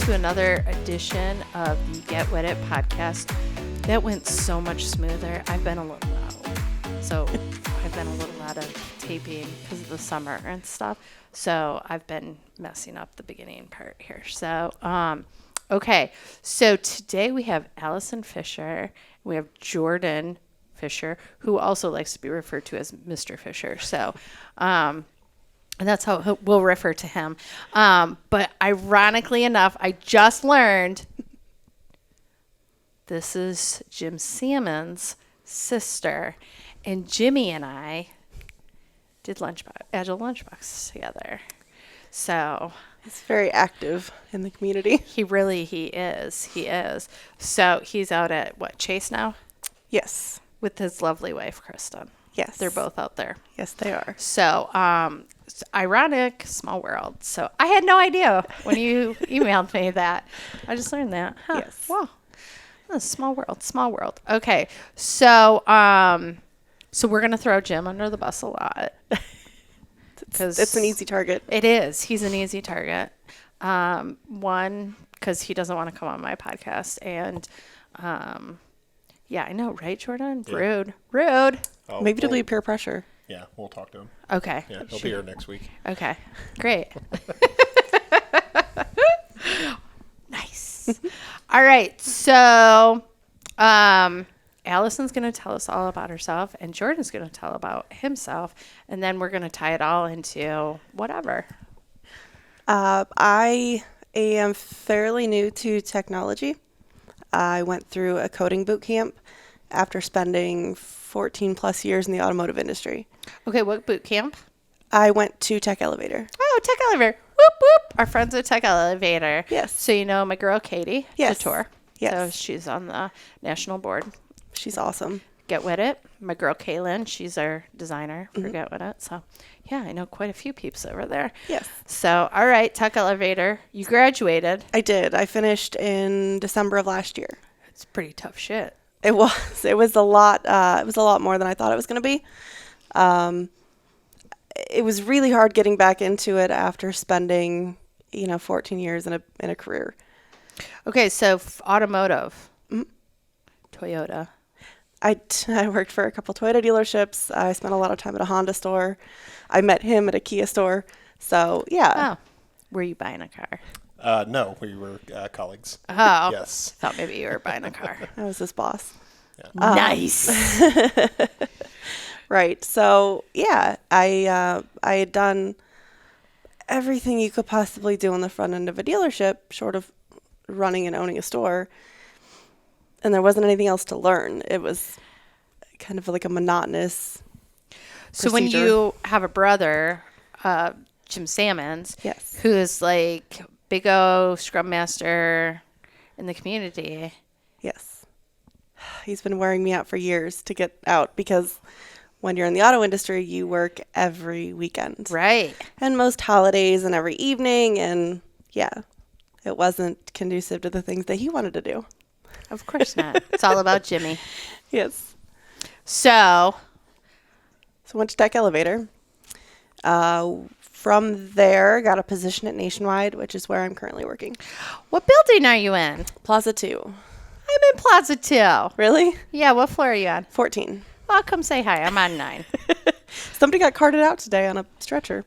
to another edition of the Get With It podcast. That went so much smoother. I've been a little out of taping because of the summer and stuff. So I've been messing up the beginning part here. So, okay. So today we have Alison Fisher. We have Jordan Fisher, who also likes to be referred to as Mr. Fisher. So, and that's how we'll refer to him. But ironically enough, I just learned this is Jim Salmon's sister. And Jimmy and I did Agile Lunchbox together. So he's very active in the community. He is. So he's out at Chase now? Yes. With his lovely wife, Kristen. Yes. They're both out there. Yes, they are. So, ironic, small world. So I had no idea when you emailed me that. I just learned that. Huh. Yes. Wow. Small world. Okay. So, so we're going to throw Jim under the bus a lot. It's an easy target. It is. He's an ezy target. One, because he doesn't want to come on my podcast. And, yeah, I know, right, Jordan? Yeah. Rude. Oh, maybe it'll be peer pressure. Yeah, we'll talk to him. Okay. Yeah, he'll be here next week. Okay, great. Nice. All right, so Allison's going to tell us all about herself, and Jordan's going to tell about himself, and then we're going to tie it all into whatever. I am fairly new to technology. I went through a coding boot camp after spending 14 plus years in the automotive industry. Okay, what boot camp? I went to Tech Elevator. Oh, Tech Elevator. Whoop, whoop. Our friends at Tech Elevator. Yes. So you know my girl, Katie. Yes. Couture. Yes. So she's on the national board. She's awesome. Get With It. My girl, Kaylin. She's our designer for Get With It. So, yeah, I know quite a few peeps over there. Yes. So, all right, Tech Elevator. You graduated. I did. I finished in December of last year. It's pretty tough shit. It was. It was a lot. It was a lot more than I thought it was going to be. It was really hard getting back into it after spending, 14 years in a career. Okay, so automotive. Mm-hmm. Toyota. I worked for a couple Toyota dealerships. I spent a lot of time at a Honda store. I met him at a Kia store. So, yeah. Oh. Were you buying a car? No, we were colleagues. Oh. Yes. Thought maybe you were buying a car. I was his boss. Yeah. Nice. Right. So, yeah, I had done everything you could possibly do on the front end of a dealership, short of running and owning a store. And there wasn't anything else to learn. It was kind of like a monotonous So when you have a brother, Jim Salmon's, yes, who is like big O scrum master in the community. Yes. He's been wearing me out for years to get out because when you're in the auto industry, you work every weekend. Right. And most holidays and every evening. And yeah, it wasn't conducive to the things that he wanted to do. Of course not. It's all about Jimmy. Yes. So went to Tech Elevator. From there, got a position at Nationwide, which is where I'm currently working. What building are you in? Plaza 2. I'm in Plaza 2. Really? Yeah, what floor are you on? 14. Well, come say hi. I'm on 9. Somebody got carted out today on a stretcher.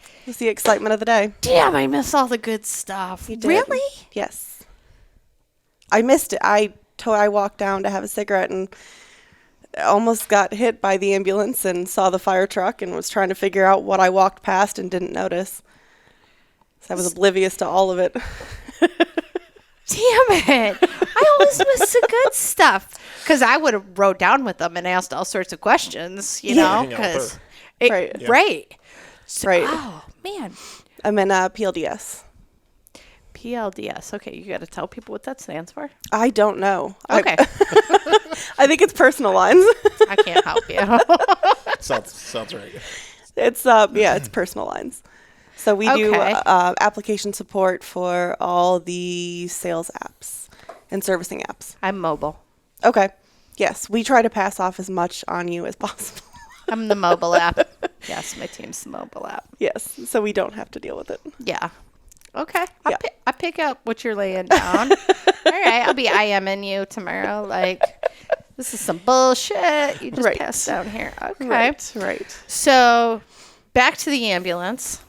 It was the excitement of the day. Damn, I miss all the good stuff. You did. Really? Yes. I missed it. I walked down to have a cigarette and almost got hit by the ambulance and saw the fire truck and was trying to figure out what I walked past and didn't notice. So I was oblivious to all of it. Damn it. I always miss the good stuff. Because I would have wrote down with them and asked all sorts of questions, you know? Cause right. Yeah. Right. So, right. Oh, man. I'm in PLDS. PLDS. Okay, you got to tell people what that stands for. I don't know. Okay. I think it's personal lines. I can't help you. Sounds right. It's it's personal lines. So we do application support for all the sales apps and servicing apps. I'm mobile. Okay. Yes, we try to pass off as much on you as possible. I'm the mobile app. Yes, my team's the mobile app. Yes, so we don't have to deal with it. Yeah. Okay. Yeah. I pick up what you're laying down. All right. I'll be IMing you tomorrow. Like, this is some bullshit. You just Right. passed down here. Okay. Right. So, back to the ambulance.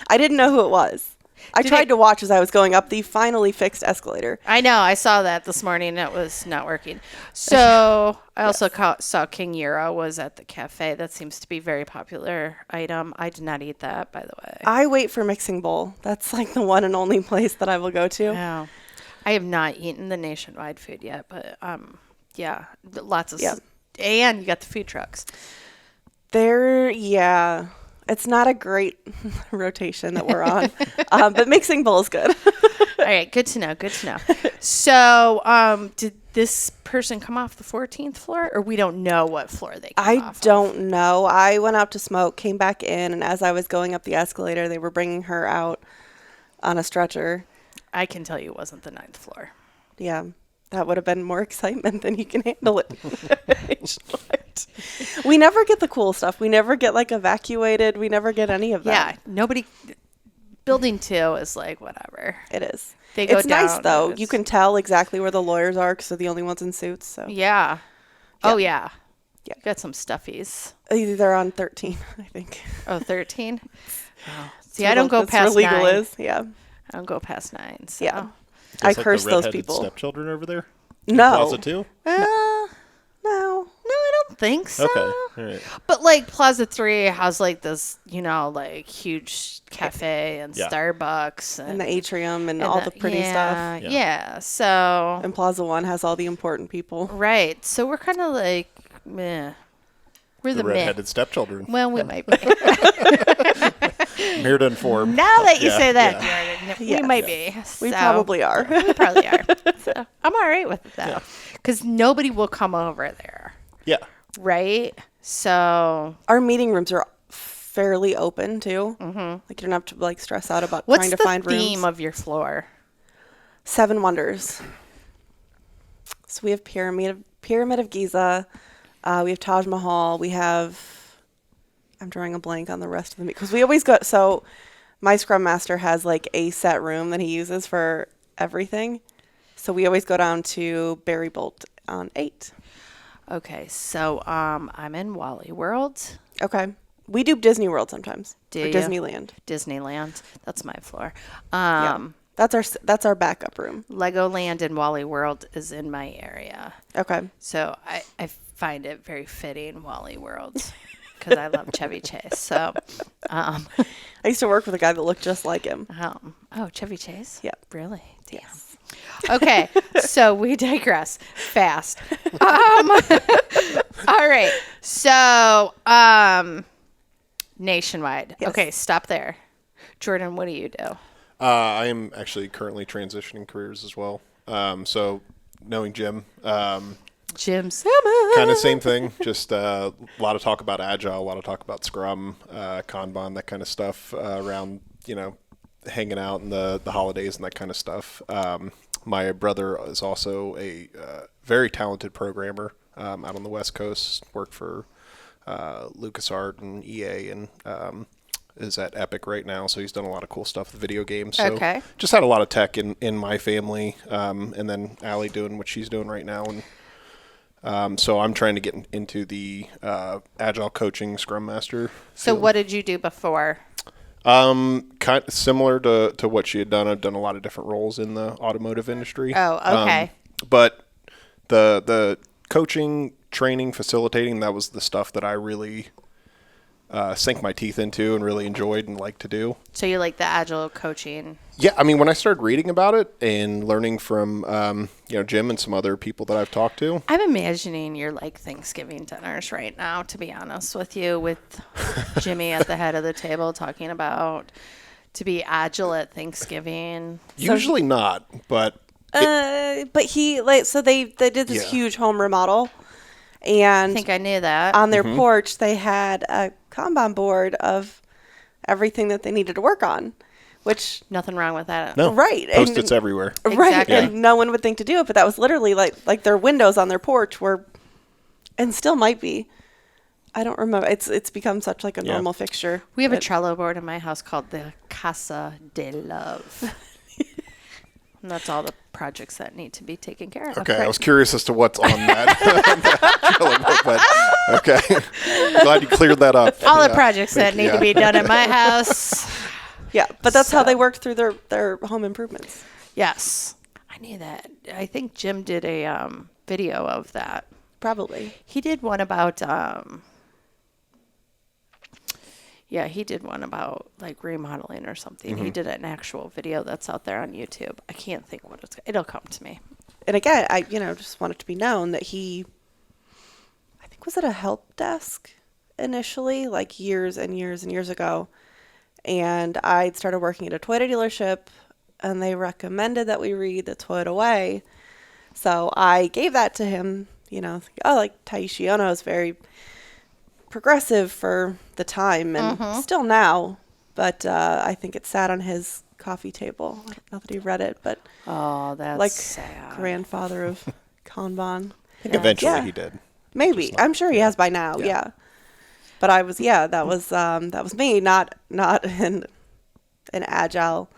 I didn't know who it was. I Did tried it- to watch as I was going up the finally fixed escalator. I know. I saw that this morning. It was not working. So, I also saw King Euro was at the cafe. That seems to be a very popular item. I did not eat that, by the way. I wait for Mixing Bowl. That's like the one and only place that I will go to. Oh. I have not eaten the nationwide food yet, but yeah, lots of Yeah. and you got the food trucks. Yeah, it's not a great rotation that we're on, but Mixing Bowl is good. All right, good to know. Good to know. So, did this person come off the 14th floor, or we don't know what floor they came off I don't know. I went out to smoke, came back in, and as I was going up the escalator, they were bringing her out on a stretcher. I can tell you it wasn't the 9th floor. Yeah, that would have been more excitement than you can handle it. We never get the cool stuff. We never get like evacuated. We never get any of Yeah, that. nobody. Building 2 is like whatever. It is. They go It's nice down, though. it's- You can tell exactly where the lawyers are because they're the only ones in suits. So Yeah. Oh yeah. Yeah. You got some stuffies. they're on 13, I think. Oh, 13. Oh. See, That's I don't what- go that's where past legal 9. is. Yeah. I don't go past 9. So. Yeah. Just I like the curse those redheaded people. Stepchildren over there. No. Plaza 2. No. No, I don't think so. Okay. All right. But like Plaza 3 has like this, like huge cafe and Yeah. Starbucks And the atrium and all the pretty yeah, stuff. Yeah. So And Plaza One has all the important people. right. So we're kind of like meh. We're The the meh. redheaded stepchildren. Well, we might be. I'm here to inform. Now that you Yeah, say that, yeah. Jordan, Yes. we might be. We So- probably are. We probably are. So I'm all right with it though, because nobody will come over there, Yeah. right? So Our meeting rooms are fairly open too. Mm-hmm. Like you don't have to like stress out about what's trying the to find theme rooms. of your floor? 7 Wonders. So we have Pyramid of Giza. We have Taj Mahal. We have. I'm drawing a blank on the rest of them because we always go. So my Scrum Master has like a set room that he uses for everything. So we always go down to Barry Bolt on 8. Okay, so I'm in Wally World, Okay. We do Disney World sometimes. Do or ya? Disneyland. Disneyland. That's my floor. Yeah. That's our backup room. Legoland and Wally World is in my area, Okay. so I find it very fitting Wally World because I love Chevy Chase. So, I used to work with a guy that looked just like him. oh, Chevy Chase. Yeah. Really? Damn. Okay, so we digress fast. All right, so nationwide. Yes. Okay, stop there. Jordan, what do you do? I am actually currently transitioning careers as well. So knowing Jim, Jim Salmon. kind of same thing. Just a lot of talk about Agile, a lot of talk about Scrum, Kanban, that kind of stuff around, hanging out in the holidays and that kind of stuff. My brother is also a very talented programmer out on the West Coast, worked for LucasArts and EA and is at Epic right now. So he's done a lot of cool stuff with video games. So Okay. just had a lot of tech in my family. And then Allie doing what she's doing right now. And so I'm trying to get into the Agile coaching Scrum Master. So field. what did you do before? Kind of similar to what she had done. I've done a lot of different roles in the automotive industry. Oh, okay. But the coaching, training, facilitating, that was the stuff that I really sink my teeth into and really enjoyed and liked to do. So you like the agile coaching? Yeah, I mean, when I started reading about it and learning from Jim and some other people that I've talked to. I'm imagining your like Thanksgiving dinners right now, to be honest with you, with Jimmy at the head of the table talking about to be agile at Thanksgiving. Usually not, but But he they did this Yeah. huge home remodel, I and think I knew that. on their porch they had a Kanban board of everything that they needed to work on, which Nothing wrong with that. no, Right, Post-its and- everywhere. right, Exactly. and no one would think to do it, but that was literally like their windows on their porch were, and still might be, I don't remember. It's become such like a Yeah. normal fixture. We have a but- Trello board in my house called the Casa de Love. And that's all the projects that need to be taken care of. Okay, I was curious as to what's on that. But okay, glad you cleared that up. All the Yeah. projects that need to be done in my house. Yeah, but that's how So- they worked through their home improvements. Yes. I knew that. I think Jim did a video of that. Probably. He did one about he did one about like remodeling or something. He did an actual video that's out there on YouTube. I can't think what it'll come to me. And again, I just want it to be known that I think was at a help desk initially, like years and years and years ago. And I'd started working at a Toyota dealership, and they recommended that we read The Toyota Way. So I gave that to him, like Taishi Ono is very progressive for the time and still now. But I think it sat on his coffee table. I don't know that he read it, but Oh, that's like sad. grandfather of Kanban. I think eventually Yeah. he did. Maybe. I'm sure he has by now. Yeah. But I was, that was me, not in an agile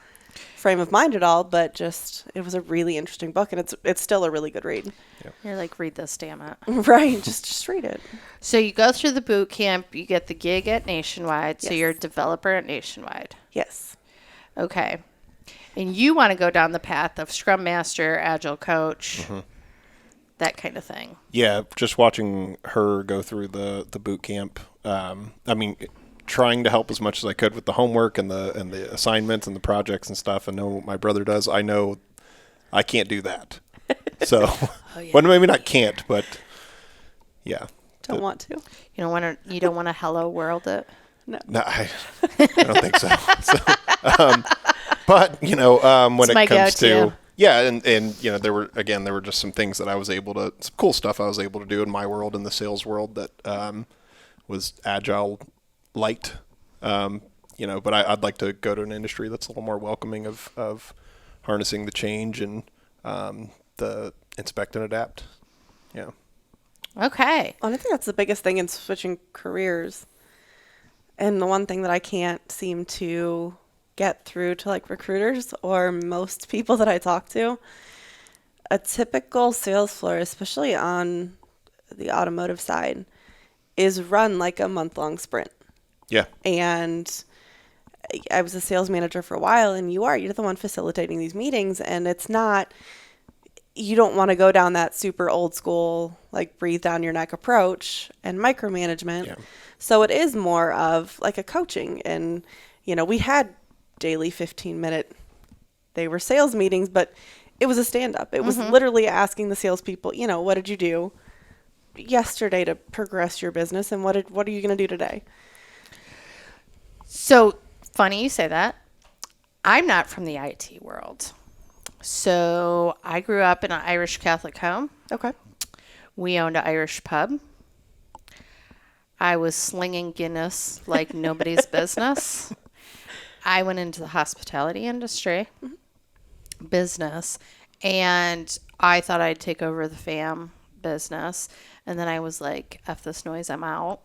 frame of mind at all, but just it was a really interesting book, and it's still a really good read. You're like, read this, damn it. Right. Just read it. So you go through the boot camp, you get the gig at Nationwide, so Yes. you're a developer at Nationwide. Yes. Okay. And you want to go down the path of Scrum Master, Agile Coach, that kind of thing. Yeah, just watching her go through the boot camp. I mean, trying to help as much as I could with the homework and the assignments and the projects and stuff. I know what my brother does. I know I can't do that. So, well, maybe not can't, but yeah. Don't want to. You don't want to hello world it. No, I don't think so. But when It's my it comes go-to. to and there were just some things that I was able to, some cool stuff I was able to do in my world, in the sales world, that was agile light. But I'd like to go to an industry that's a little more welcoming of harnessing the change and the inspect and adapt. Yeah. Okay. And I think that's the biggest thing in switching careers. And the one thing that I can't seem to get through to like recruiters or most people that I talk to, a typical sales floor, especially on the automotive side, is run like a month-long sprint. Yeah. And I was a sales manager for a while, and you're the one facilitating these meetings, and it's not, you don't want to go down that super old school, like breathe down your neck approach and micromanagement. Yeah. So it is more of like a coaching. And, we had daily 15-minute, they were sales meetings, but it was a stand-up. It was literally asking the salespeople, what did you do yesterday to progress your business, and what are you going to do today? So funny you say that. I'm not from the IT world. So I grew up in an Irish Catholic home. Okay. We owned an Irish pub. I was slinging Guinness like nobody's business. I went into the hospitality industry, business, and I thought I'd take over the fam business. And then I was like, F this noise, I'm out.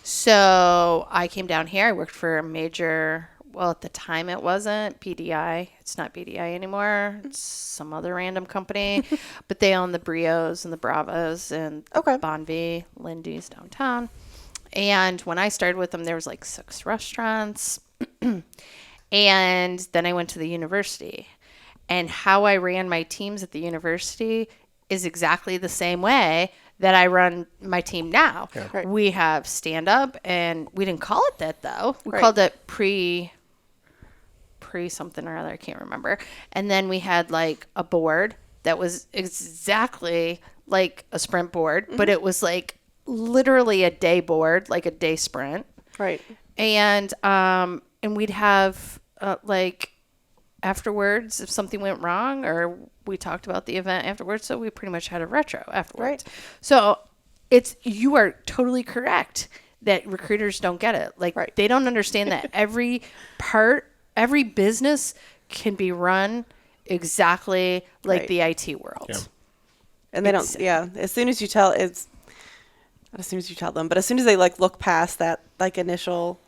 So I came down here. I worked for a major, well, at the time it wasn't PDI. It's not PDI anymore. It's some other random company. But they own the Brios and the Bravos and Okay. Bonvie, Lindy's downtown. And when I started with them, there was like 6 restaurants. And then I went to the university. And how I ran my teams at the university is exactly the same way that I run my team now. Yeah. Right. We have stand up, and we didn't call it that though. We Right. called it pre something or other. I can't remember. And then we had like a board that was exactly like a sprint board, but it was like literally a day board, like a day sprint. Right. And we'd have like afterwards, if something went wrong, or we talked about the event afterwards. So we pretty much had a retro afterwards. Right. So you are totally correct that recruiters don't get it. Like Right. they don't understand that every business can be run exactly like Right. the IT world. Yeah. And they don't, It's- yeah. As soon as you tell, not as soon as you tell them, but as soon as they like look past that like initial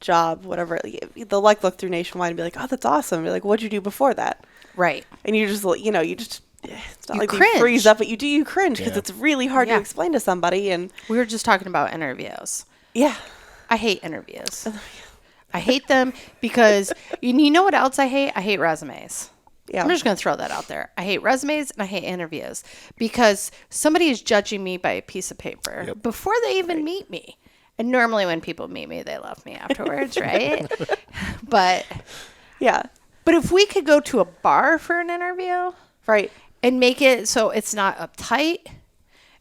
job, whatever, they'll like look through Nationwide and be like, oh, that's awesome. You're like, what'd you do before that? Right. And you just, it's not You like cringe. you freeze up, but you cringe because Yeah. it's really hard to Yeah. explain to somebody. And We were just talking about interviews. yeah, I hate interviews. I hate them because you know what else I hate? I hate resumes. yeah, I'm just going to throw that out there. I hate resumes and I hate interviews because somebody is judging me by a piece of paper Yep. before they even meet me. And normally when people meet me, they love me afterwards, right? But yeah, if we could go to a bar for an interview right. and make it so it's not uptight,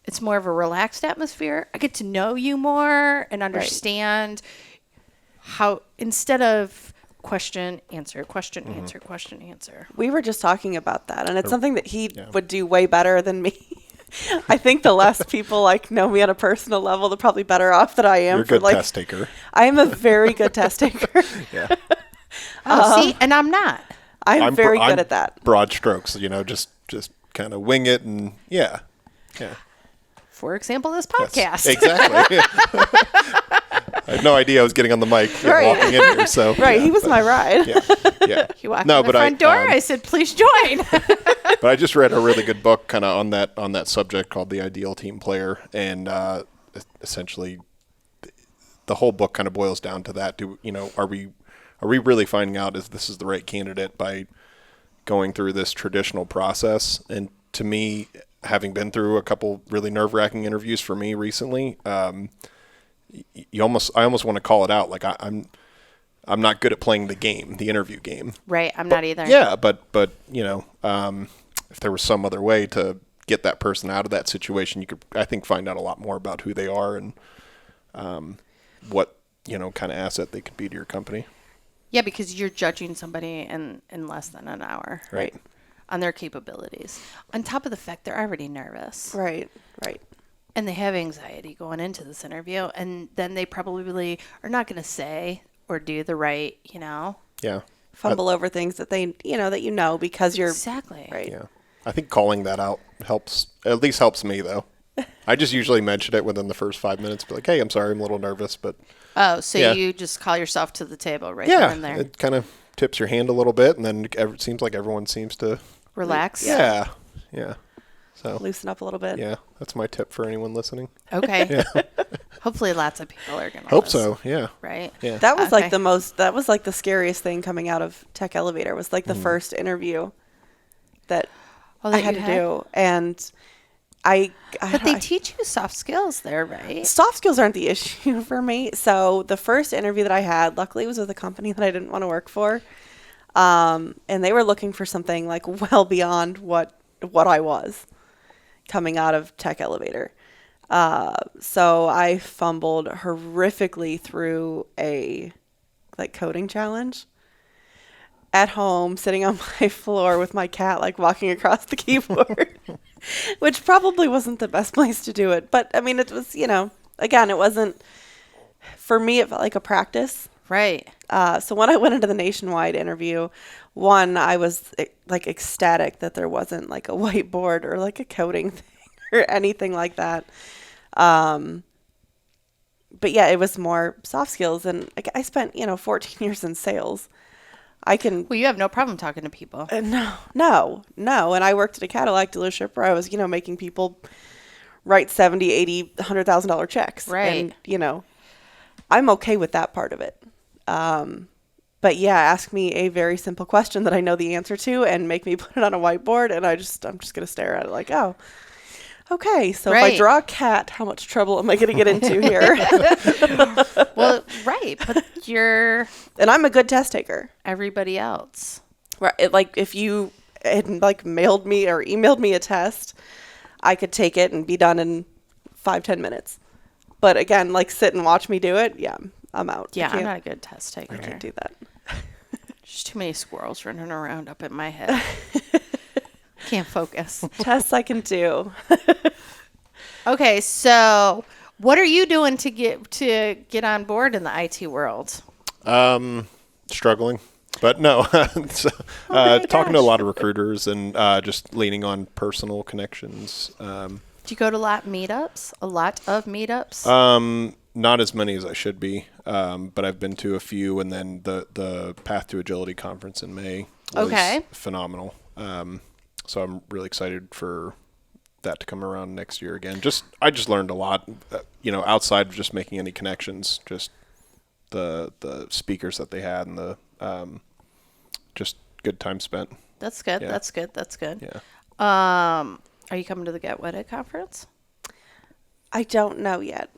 it's more of a relaxed atmosphere. I get to know you more and understand how, instead of question, answer, question, answer, question, answer. We were just talking about that, and it's something that he Yeah. would do way better than me. I think the less people like know me on a personal level, the probably better off that I am. You're a for good like, test taker. I am a very good test taker. Yeah. Oh, see, and I'm not. I'm very good at that. Broad strokes, just kind of wing it and yeah. For example, this Yes, podcast. exactly. I had no idea I was getting on the mic Right. walking in here. So Right, yeah, he was but- my ride. Yeah. You walked No, in the but front door. I said, please join. But I just read a really good book kind of on that subject called The Ideal Team Player, and essentially the whole book kind of boils down to that. Are we really finding out if this is the right candidate by going through this traditional process? And to me, having been through a couple really nerve-wracking interviews for me recently, I almost want to call it out. Like I'm not good at playing the game, the interview game. Right, I'm not either. Yeah, but if there was some other way to get that person out of that situation, you could, I think, find out a lot more about who they are and what kind of asset they could be to your company. Yeah, because you're judging somebody in less than an hour. Right. On their capabilities. On top of the fact they're already nervous. Right. And they have anxiety going into this interview. And then they probably are not going to say or do the right, Yeah. Fumble over things that that because you're Exactly. right. Yeah. I think calling that out at least helps me, though. I just usually mention it within the first 5 minutes. Be like, hey, I'm sorry, I'm a little nervous, but Oh, so Yeah. you just call yourself to the table right there and there. it kind of tips your hand a little bit, and then it seems like everyone seems to, Relax. yeah. So, Loosen up a little bit. yeah, that's my tip for anyone listening. Okay. Hopefully lots of people are going to Hope so, yeah. Right? Yeah. That was Okay. that was like the scariest thing coming out of Tech Elevator was like the first interview that Oh, I that had you to do. And But they teach you soft skills there, right? soft skills aren't the issue for me. So the first interview that I had, luckily, was with a company that I didn't want to work for. And they were looking for something like well beyond what I was coming out of Tech Elevator. So I fumbled horrifically through a coding challenge at home, sitting on my floor with my cat, walking across the keyboard, which probably wasn't the best place to do it. But I mean, it was, again, it wasn't, for me, it felt like a practice. Right. So when I went into the Nationwide interview, I was ecstatic that there wasn't a whiteboard or a coding thing or anything like that. But yeah, it was more soft skills. And I spent, 14 years in sales. Well, you have no problem talking to people. No. And I worked at a Cadillac dealership where I was, making people write $70,000, $80,000, $100,000 checks. Right. And, I'm okay with that part of it. But yeah, ask me a very simple question that I know the answer to and make me put it on a whiteboard. And I'm just going to stare at it oh, okay. So if I Right. draw a cat, how much trouble am I going to get into here? Well, right. But you're And I'm a good test taker. everybody else. Right. If you had mailed me or emailed me a test, I could take it and be done in 5-10 minutes. But again, sit and watch me do it. Yeah, I'm out. Yeah, I I'm not a good test taker. I can't do that. There's too many squirrels running around up in my head. Can't focus. Tests I can do. Okay, so what are you doing to get on board in the IT world? Struggling, but no. So, talking to a lot of recruiters and just leaning on personal connections. Do you go to a lot of meetups? Not as many as I should be, but I've been to a few, and then the Path to Agility conference in May was phenomenal. So I'm really excited for that to come around next year again. I just learned a lot, outside of just making any connections, just the speakers that they had and the just good time spent. That's good. Yeah. That's good. Yeah. Are you coming to the Get Wedded conference? I don't know yet.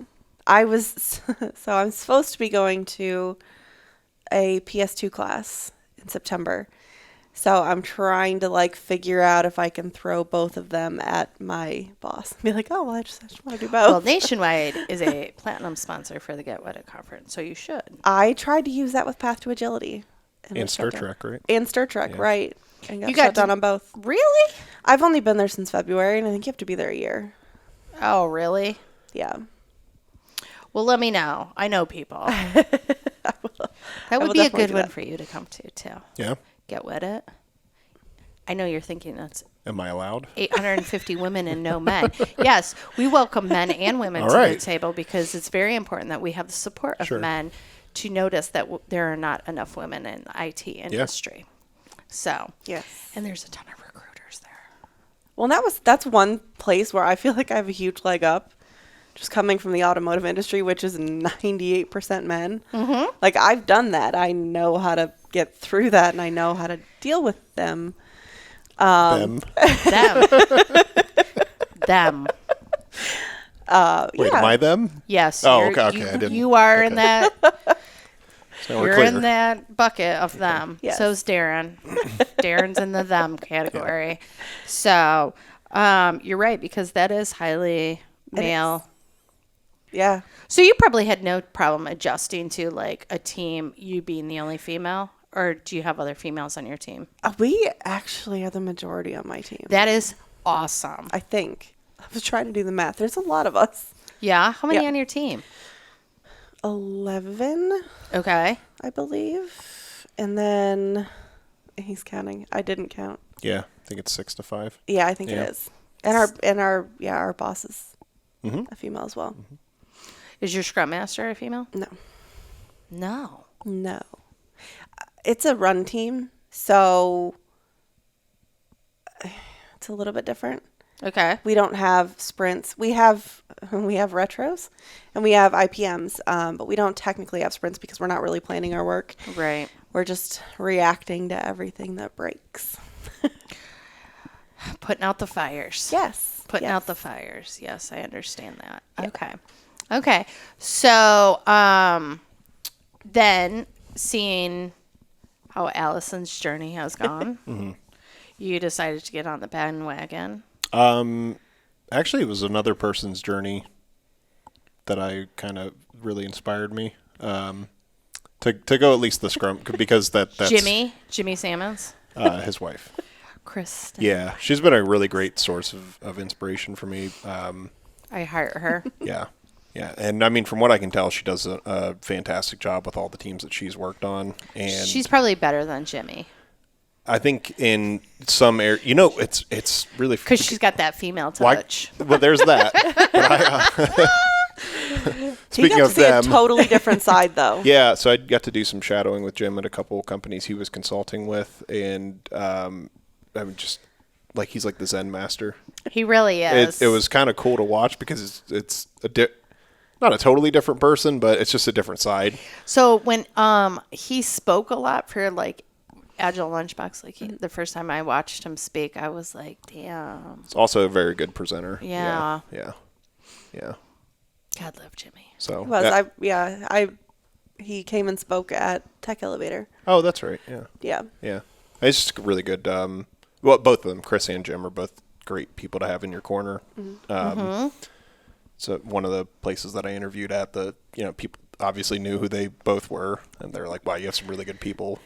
I'm supposed to be going to a PS2 class in September. So I'm trying to figure out if I can throw both of them at my boss and be like, oh, well, I just want to do both. Well, Nationwide is a platinum sponsor for the Get Wedded conference, so you should. I tried to use that with Path to Agility. And Star Trek, right? And Star Trek, Yeah. right. And got shut down on both. Really? I've only been there since February, and I think you have to be there a year. Oh, really? Yeah. Well, let me know. I know people. That would will be a definitely good do one that. for you to come to, too. Yeah. Get Wedded. I know you're thinking that's Am I allowed? 850 women and no men. Yes, we welcome men and women All to right. the table because it's very important that we have the support of Sure. men to notice that there are not enough women in the IT industry. So, Yes. and there's a ton of recruiters there. Well, that's one place where I feel like I have a huge leg up. Just coming from the automotive industry, which is 98% men. Mm-hmm. I've done that. I know how to get through that, and I know how to deal with them. Them. Them. Wait, am I them? Yes. Oh, you're- okay. I didn't. You are in okay. that. So we're You're clear. in that bucket of them. Yes. So's Darren. Darren's in the them category. So you're right, because that is highly male. Yeah. So you probably had no problem adjusting to a team, you being the only female, or do you have other females on your team? We actually are the majority on my team. That is awesome. I think. I was trying to do the math. There's a lot of us. Yeah. How many Yeah. on your team? 11, Okay. I believe. And then he's counting. I didn't count. Yeah, I think it's 6 to 5. Yeah, I think Yeah. it is. And our boss is Mm-hmm. a female as well. Is your scrum master a female? No. No. It's a run team, so it's a little bit different. Okay. We don't have sprints. We have retros and we have IPMs, but we don't technically have sprints because we're not really planning our work. Right. We're just reacting to everything that breaks. Putting out the fires. Yes. Putting yes. out the fires. Yes, I understand that. Okay. So, then seeing how Allison's journey has gone, you decided to get on the bandwagon. Actually, it was another person's journey that I kind of really inspired me to go at least the scrum because that's Jimmy Salmons, his wife. Kristen. Yeah, she's been a really great source of inspiration for me. I hired her. Yeah, and I mean, from what I can tell, she does a fantastic job with all the teams that she's worked on, and She's probably better than Jimmy I think in some area, it's really because she's got that female Why- touch. Well, there's that. He Speaking got of to see them, a totally different side, though. yeah. So I got to do some shadowing with Jim at a couple of companies he was consulting with, and I'm just he's like the Zen master. He really is. It was kind of cool to watch because it's not a totally different person, but it's just a different side. So when he spoke a lot for Agile Lunchbox, the first time I watched him speak, I was like, damn. It's also a very good presenter. Yeah. Yeah. God love Jimmy. So He was. He came and spoke at Tech Elevator. Oh, that's right. Yeah. Yeah. It's just really good. Well, both of them, Chris and Jim, are both great people to have in your corner. So one of the places that I interviewed at, people obviously knew who they both were, and they're like, "Wow, you have some really good people."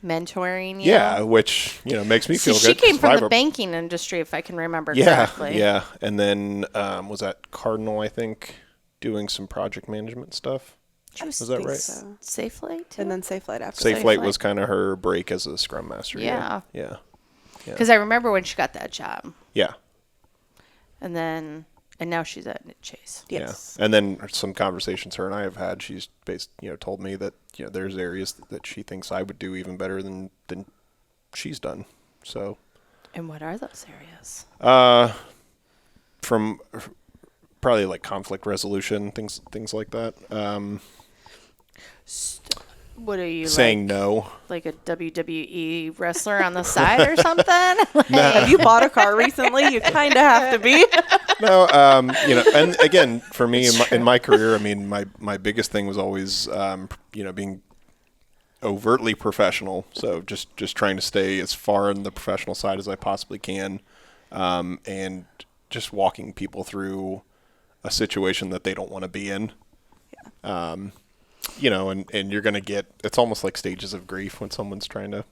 Mentoring you. Yeah, which makes me So feel she good. came from the Survivor- banking industry, if I can remember Yeah, correctly. yeah. And then was that Cardinal? I think doing some project management stuff. Was that think right? So. Safely too. And then Safe Flight after. Safe Safe Flight Flight. was kind of her break as a Scrum Master. Yeah. Yeah. Because I remember when she got that job, Yeah. and then And now she's at Chase. Yes. Yeah. And then some conversations her and I have had, she's told me that, there's areas that she thinks I would do even better than she's done. So. And what are those areas? From probably like conflict resolution, things like that. What are you Saying no. like a WWE wrestler on the side or something? Like, Have you bought a car recently? You kind of have to be. No, and again, for me in my career, I mean, my biggest thing was always, being overtly professional. So just trying to stay as far in the professional side as I possibly can, and just walking people through a situation that they don't want to be in. Yeah. And you're going to get, it's almost like stages of grief when someone's trying to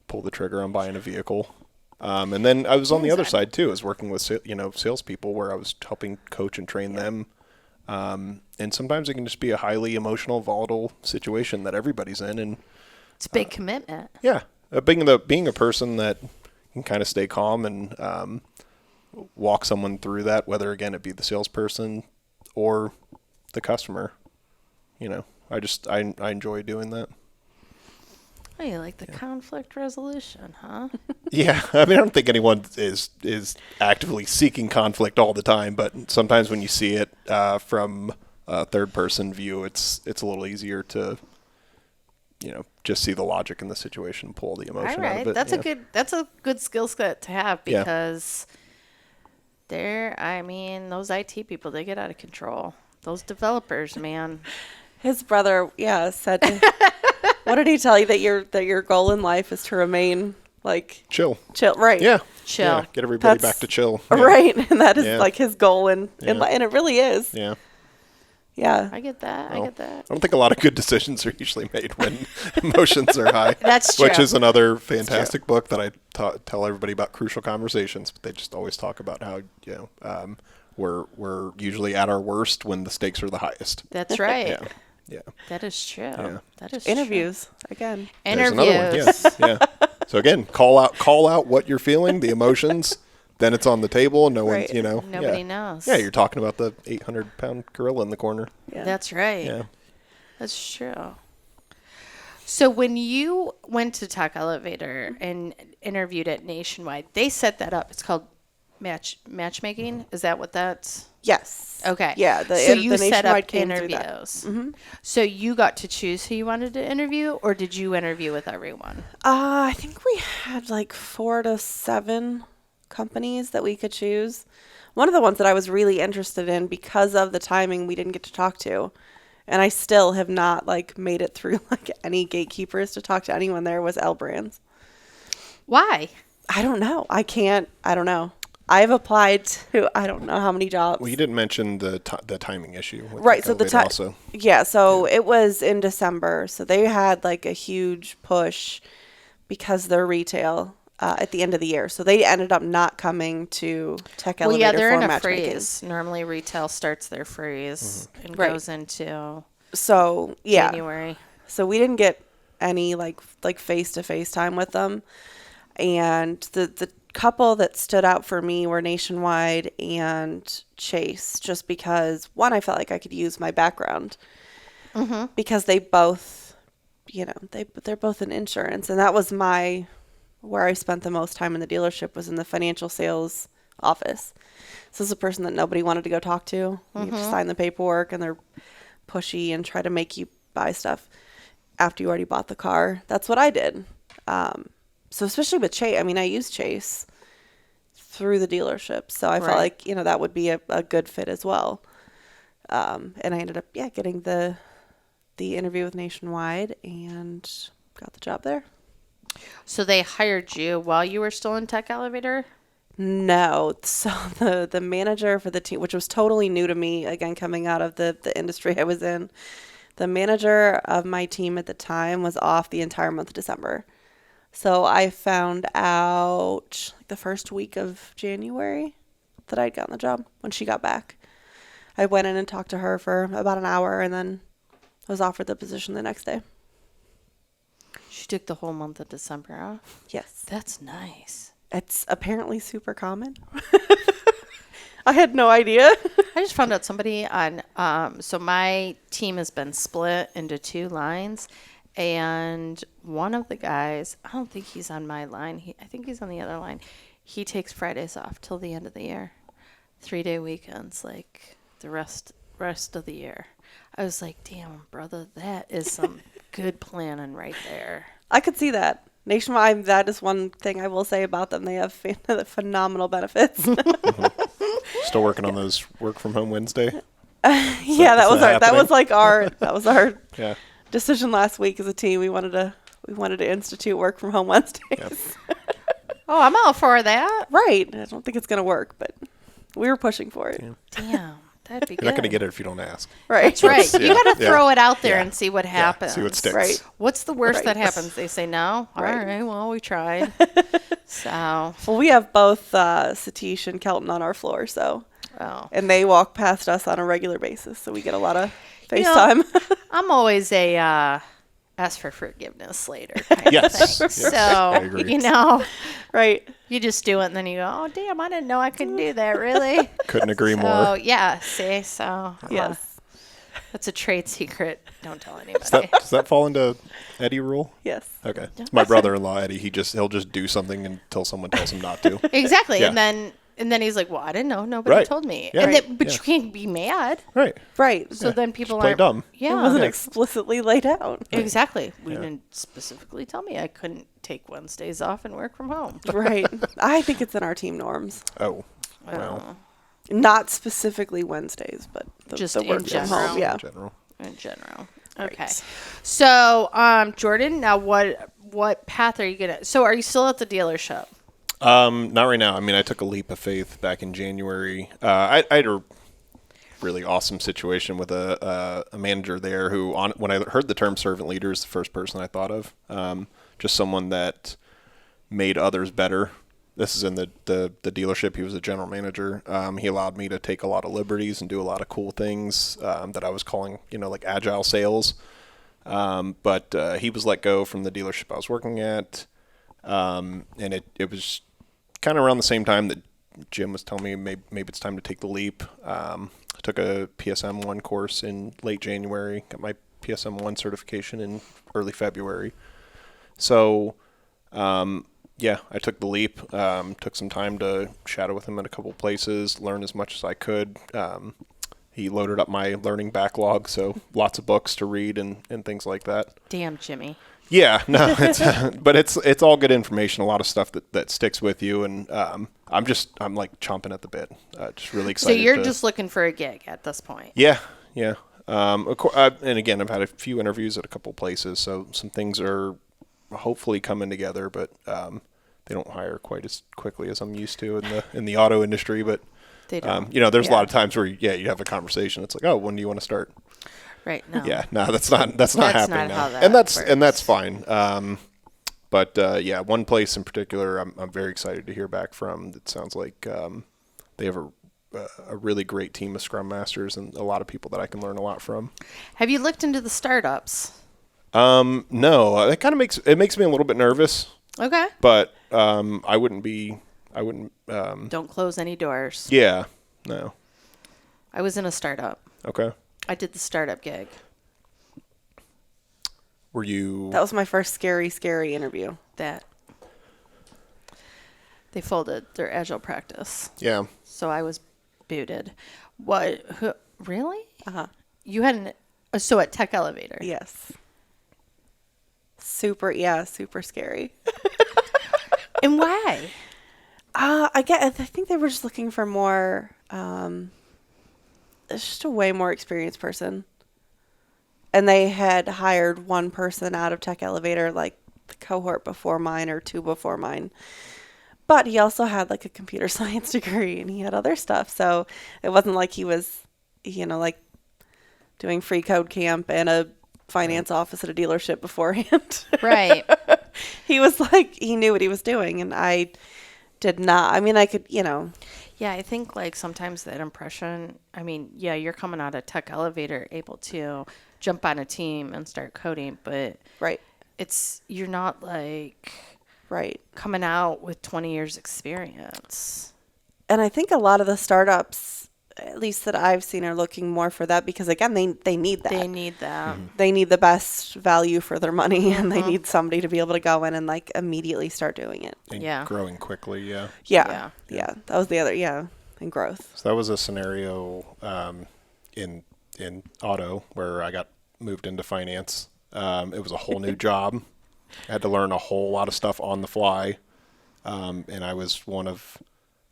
pull the trigger on buying a vehicle. And then I was on the other side too, is working with, salespeople where I was helping coach and train them. And sometimes it can just be a highly emotional, volatile situation that everybody's in. And it's a big commitment. Yeah. Being a person that can kind of stay calm and, walk someone through that, whether again, it be the salesperson or the customer, I enjoy doing that. Oh, you like the conflict resolution, huh? Yeah, I mean, I don't think anyone is actively seeking conflict all the time, but sometimes when you see it from a third-person view, it's a little easier to, just see the logic in the situation, pull the emotion out of it. That's a good skill set to have because those IT people, they get out of control. Those developers, man. His brother, said. What did he tell you that your goal in life is to remain like chill, right? Yeah, chill. Yeah, get everybody back to chill. Yeah. Right, and that is like his goal, and it really is. Yeah. Yeah, I get that. Well, I get that. I don't think a lot of good decisions are usually made when emotions are high. That's true. Which is another fantastic book that I tell everybody about, Crucial Conversations. But they just always talk about how we're usually at our worst when the stakes are the highest. That's right. Yeah. Yeah. That is true. Yeah. That is interviews true. again. There's another one. Yeah. So again, call out what you're feeling, the emotions. Then it's on the table. No one's, Nobody knows. Yeah, you're talking about the 800-pound gorilla in the corner. Yeah. That's right. Yeah. That's true. So when you went to Talk Elevator and interviewed at Nationwide, they set that up. It's called matchmaking. Is that what that's? Yes. Okay. Yeah. So you the set Nationwide up came through interviews. that. Mm-hmm. So you got to choose who you wanted to interview, or did you interview with everyone? I think we had like 4 to 7 companies that we could choose. One of the ones that I was really interested in, because of the timing, we didn't get to talk to, and I still have not made it through any gatekeepers to talk to anyone there, was L Brands. Why? I don't know. I don't know. I've applied to I don't know how many jobs. Well, you didn't mention the timing issue. With right. So the time. Also. Yeah. So it was in December. So they had a huge push because they're retail at the end of the year. So they ended up not coming to Tech Elevator. Well, yeah, they're for in a matchmaking. freeze. Normally, retail starts their freeze and Right. goes into January. So we didn't get any face-to-face time with them, and the couple that stood out for me were Nationwide and Chase, just because one, I felt like I could use my background because they both, they're both in insurance, and that was where I spent the most time in the dealership, was in the financial sales office. So this is a person that nobody wanted to go talk to. You have to sign the paperwork, and they're pushy and try to make you buy stuff after you already bought the car. That's what I did. So especially with Chase, I used Chase through the dealership. So I felt like, that would be a good fit as well. And I ended up, getting the interview with Nationwide and got the job there. So they hired you while you were still in Tech Elevator? No. So the manager for the team, which was totally new to me, again, coming out of the industry I was in, the manager of my team at the time was off the entire month of December. So I found out the first week of January that I'd gotten the job when she got back. I went in and talked to her for about an hour, and then was offered the position the next day. She took the whole month of December off? Yes. That's nice. It's apparently super common. I had no idea. I just found out somebody on, so my team has been split into 2 lines, and one of the guys, I don't think he's on my line. I think he's on the other line. He takes Fridays off till the end of the year. 3-day weekends, like the rest of the year. I was like, damn, brother, that is some good planning right there. I could see that. Nationwide, that is one thing I will say about them. They have phenomenal benefits. Still working on those work from home Wednesday. Yeah, that was our Yeah. decision last week as a team. We wanted to institute work from home Wednesdays. Yep. Oh, I'm all for that. Right. I don't think it's going to work, but we were pushing for it. Yeah. Damn, that'd be good. You're not going to get it if you don't ask. Right. That's right. Yeah. You got to Yeah. throw it out there Yeah. and see what Yeah. happens. See what sticks. Right. What's the worst that Right. happens? They say no. All Right. right. Well, we tried. So, Well, we have both Satish and Kelton on our floor, so oh. and they walk past us on a regular basis, so we get a lot of You know, FaceTime. I'm always a ask for forgiveness later kind Yes. of thing. Yes. So, I agree. you know, Right. you just do it and then you go, oh, damn, I didn't know I couldn't do that, really. Couldn't agree So, more. yeah, see, so Yes. that's a trade secret. Don't tell Does anybody. does that fall into Eddie rule? Yes. Okay. It's my brother-in-law Eddie. He'll just do something until someone tells him not to. Exactly. Yeah. And then he's like, well, I didn't know. Nobody Right. told me. Yeah. And Right. then, but Yeah. you can't be mad. Right. Right. So then people Just play aren't. dumb. Yeah. It wasn't Yeah. explicitly laid out. Exactly. We Yeah. didn't specifically tell me I couldn't take Wednesdays off and work from home. Right. I think it's in our team norms. Oh. Oh. Wow. Not specifically Wednesdays, but Just the in work from general. home. Yeah. In general. In general. Right. Okay. So, Jordan, now what path are you gonna? So, are you still at the dealership? Not right now. I mean, I took a leap of faith back in January. I had a really awesome situation with a manager there who, when I heard the term servant leader, is the first person I thought of. Just someone that made others better. This is in the dealership. He was a general manager. He allowed me to take a lot of liberties and do a lot of cool things that I was calling, like agile sales. But he was let go from the dealership I was working at. And it was kind of around the same time that Jim was telling me maybe it's time to take the leap. I took a PSM1 course in late January, got my PSM1 certification in early February. So, yeah, I took the leap, took some time to shadow with him in a couple places, learn as much as I could. He loaded up my learning backlog, so lots of books to read and things like that. Damn, Jimmy. Yeah, no, but it's all good information. A lot of stuff that sticks with you, and I'm like chomping at the bit. Just really So excited. you're just looking for a gig at this point. Yeah. And again, I've had a few interviews at a couple places, so some things are hopefully coming together, but they don't hire quite as quickly as I'm used to in the auto industry. But They don't. there's a lot of times where you have a conversation. It's like, oh, when do you want to start? Right. No. Yeah, no, that's not happening not now, how that and that's works. fine. But yeah, one place in particular, I'm very excited to hear back from. It sounds like they have a really great team of Scrum Masters and a lot of people that I can learn a lot from. Have you looked into the startups? No, that kind of makes me a little bit nervous, Okay. but I wouldn't. Don't close any doors. Yeah, no. I was in a startup. Okay. I did the startup gig. Were you? That was my first scary interview. That they folded their agile practice. Yeah. So I was booted. What? Really? Uh-huh. You had so at Tech Elevator. Yes. Super scary. And why? I think they were just looking for more, it's just a way more experienced person. And they had hired one person out of Tech Elevator, like the cohort before mine or 2 before mine. But he also had like a computer science degree and he had other stuff. So it wasn't like he was, like doing free code camp and a finance office at a dealership beforehand. Right. He was like, he knew what he was doing. And I did not. I mean, I could, Yeah, I think like sometimes that impression, I mean, yeah, you're coming out of Tech Elevator able to jump on a team and start coding, but Right. you're not like Right. coming out with 20 years experience. And I think a lot of the startups, at least that I've seen, are looking more for that because, again, they need that. They need that. They need the best value for their money, and they need somebody to be able to go in and like immediately start doing it. And Yeah. growing quickly, yeah. Yeah. That was the other, and growth. So that was a scenario in auto where I got moved into finance. It was a whole new job. I had to learn a whole lot of stuff on the fly, and I was one of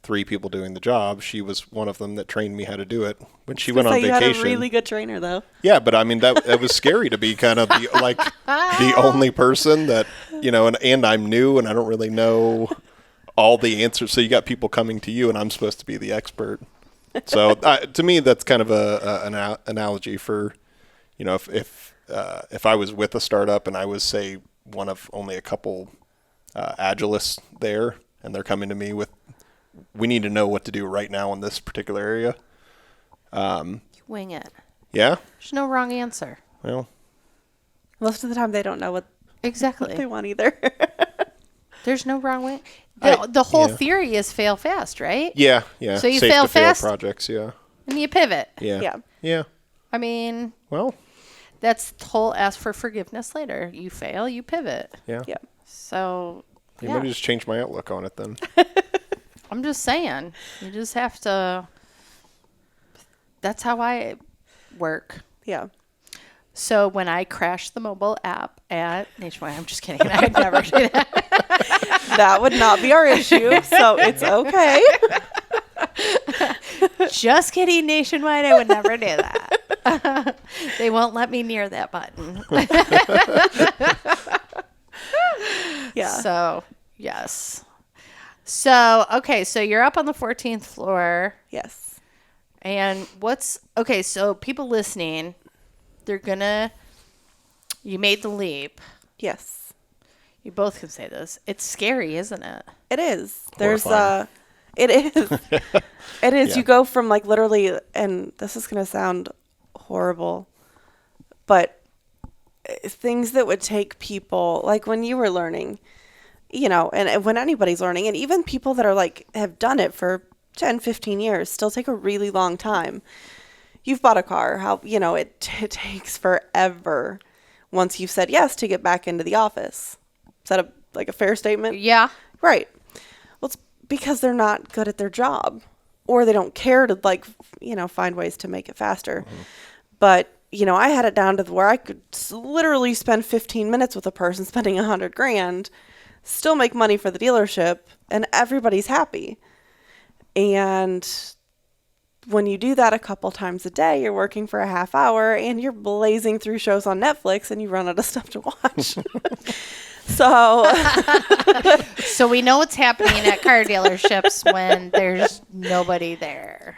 3 people doing the job. She was one of them that trained me how to do it when she went on You vacation. had a really good trainer, though. Yeah, but I mean that was scary to be kind of the only person that, and I'm new and I don't really know all the answers. So you got people coming to you and I'm supposed to be the expert. So to me, that's kind of an analogy for, if I was with a startup and I was, say, one of only a couple agilists there, and they're coming to me with, we need to know what to do right now in this particular area. You wing it. Yeah. There's no wrong answer. Well, Most of the time, they don't know what Exactly. they want either. There's no wrong way. The whole theory is fail fast, right? yeah. So you Safe fail to fail fast? projects, yeah. And you pivot. Yeah. Yeah. I mean, Well, that's the whole ask for forgiveness later. You fail, you pivot. yeah. Yeah. So, You might just change my outlook on it then. I'm just saying. You just have to. That's how I work. Yeah. So when I crashed the mobile app at Nationwide, I'm just kidding. I'd never do that. That would not be our issue, so it's okay. Just kidding, Nationwide. I would never do that. They won't let me near that button. Yeah. So, yes. So, okay. So you're up on the 14th floor. Yes. And okay, so people listening, you made the leap. Yes. You both can say this. It's scary, isn't it? It is. Horrifying. It is. It is. Yeah. You go from like literally, and this is going to sound horrible, but things that would take people, like when you were learning, and when anybody's learning, and even people that are like, have done it for 10, 15 years, still take a really long time. You've bought a car, it takes forever once you've said yes to get back into the office. Is that a fair statement? Yeah. Right. Well, it's because they're not good at their job, or they don't care to find ways to make it faster. Mm-hmm. But, I had it down to where I could literally spend 15 minutes with a person spending $100,000, still make money for the dealership, and everybody's happy. And when you do that a couple times a day, you're working for a half hour and you're blazing through shows on Netflix and you run out of stuff to watch. So we know what's happening at car dealerships when there's nobody there.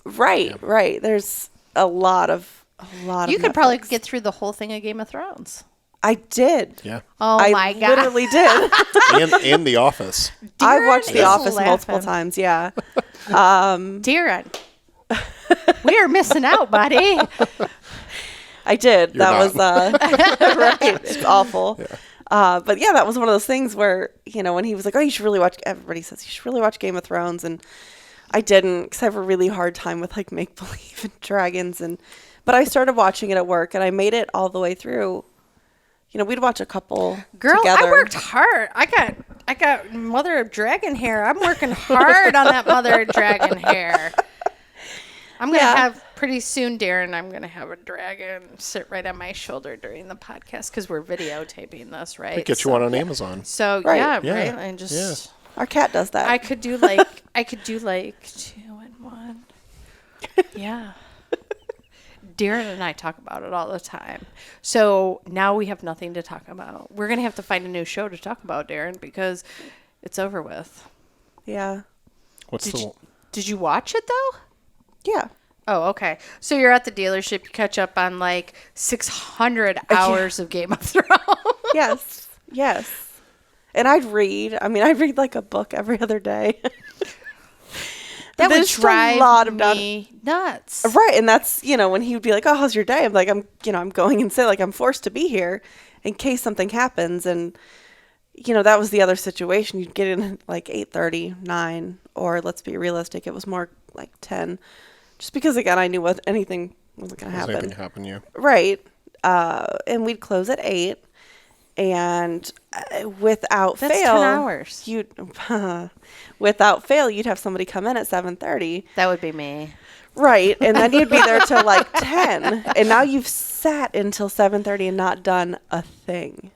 Right. There's a lot of You could Netflix. probably get through the whole thing of Game of Thrones. I did. Yeah. Oh my God. I literally did. And The Office. I've watched The is Office laughing. multiple times. Yeah. Darren, we are missing out, buddy. I did. You're That not. was right. It's awful. Yeah. But yeah, that was one of those things where, when he was like, oh, you should really watch, everybody says you should really watch Game of Thrones. And I didn't, because I have a really hard time with like make believe and dragons. But I started watching it at work and I made it all the way through. We'd watch a couple Girl, together. I worked hard. I got Mother of Dragon hair. I'm working hard on that Mother of Dragon hair. I'm going to have pretty soon, Darren, I'm going to have a dragon sit right on my shoulder during the podcast because we're videotaping this, right? Could get you one on Amazon. So, Right. yeah, right? And just... Yeah. Our cat does that. I could do like 2 in 1. Yeah. Darren and I talk about it all the time. So now we have nothing to talk about. We're going to have to find a new show to talk about, Darren, because it's over with. Yeah. Did you watch it though? Yeah. Oh, okay. So you're at the dealership, you catch up on like 600 hours of Game of Thrones. Yes. And I'd read like a book every other day. That would There's drive a lot of me nuts. Right. And that's, when he would be like, oh, how's your day? I'm like, I'm going and say like, I'm forced to be here in case something happens. And, that was the other situation. You'd get in at like 8:30, 9, or let's be realistic, it was more like 10. Just because, again, I knew anything wasn't going to happen. Anything happen, yeah. Right. And we'd close at 8. And without That's fail, 10 hours. Without fail, you'd have somebody come in at 7:30. That would be me. Right. And then you'd be there till like 10. And now you've sat until 7:30 and not done a thing.